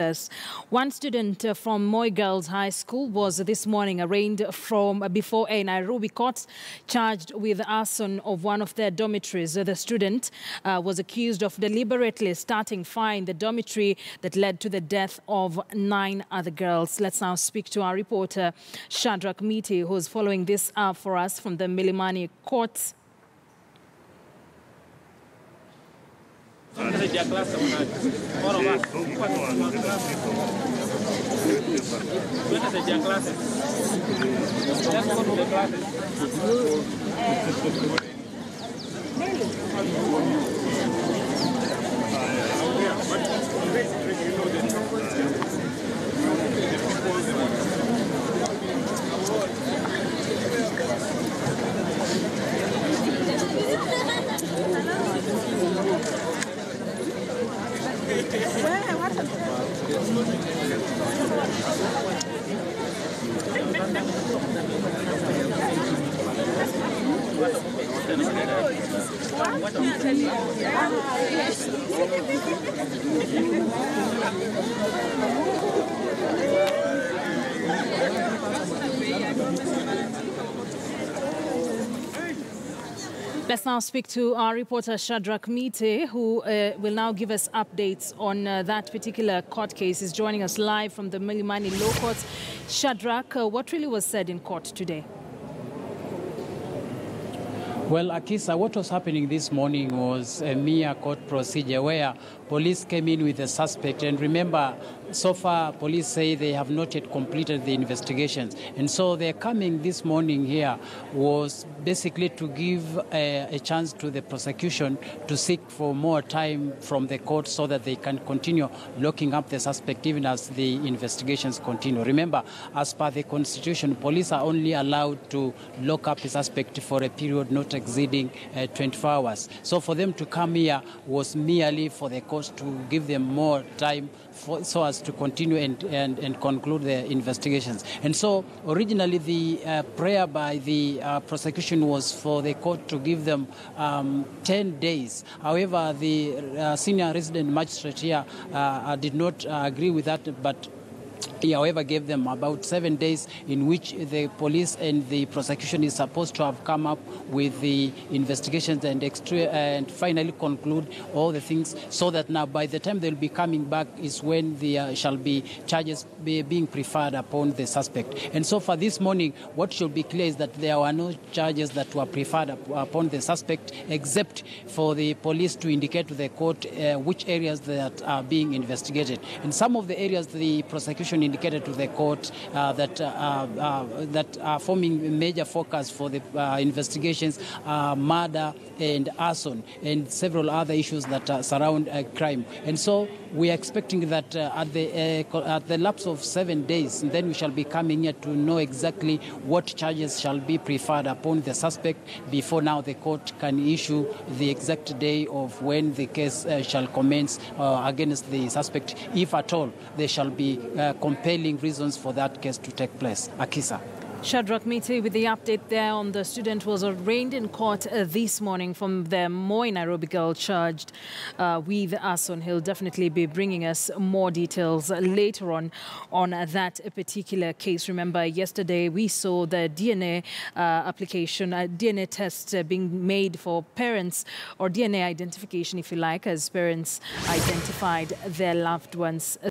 Yes. One student from Moi Girls High School was this morning arraigned from before a Nairobi court, charged with arson of one of their dormitories. The student was accused of deliberately starting fire in the dormitory that led to the death of 9 other girls. Let's now speak to our reporter Shadrach Miti, who's following this up for us from the Milimani court. Let's now speak to our reporter Shadrach Miti, who will now give us updates on that particular court case. He's joining us live from the Milimani Law Courts. Shadrach, what really was said in court today? Well, Akisa, what was happening this morning was a mere court procedure where police came in with a suspect. And remember, so far, police say they have not yet completed the investigations. And so their coming this morning here was basically to give a chance to the prosecution to seek for more time from the court so that they can continue locking up the suspect even as the investigations continue. Remember, as per the Constitution, police are only allowed to lock up a suspect for a period not exceeding 24 hours. So for them to come here was merely for the court to give them more time so as to continue and conclude the investigations. And so originally the prayer by the prosecution was for the court to give them 10 days. However, the senior resident magistrate here did not agree with that, but he, however, gave them about 7 days in which the police and the prosecution is supposed to have come up with the investigations and finally conclude all the things, so that now by the time they'll be coming back is when there shall be charges being preferred upon the suspect. And so for this morning, what should be clear is that there were no charges that were preferred upon the suspect, except for the police to indicate to the court which areas that are being investigated. In some of the areas, the prosecution indicated to the court that are forming a major focus for the investigations, murder and arson, and several other issues that surround crime. And so we are expecting that at the lapse of 7 days, then we shall be coming here to know exactly what charges shall be preferred upon the suspect before now the court can issue the exact day of when the case shall commence against the suspect, if at all there shall be compelling reasons for that case to take place. Akisa. Shadrach Miti with the update there on the student was arraigned in court this morning from the Moi Nairobi girl charged with arson. He'll definitely be bringing us more details later on that particular case. Remember, yesterday we saw the DNA application, DNA test being made for parents, or DNA identification, if you like, as parents identified their loved ones.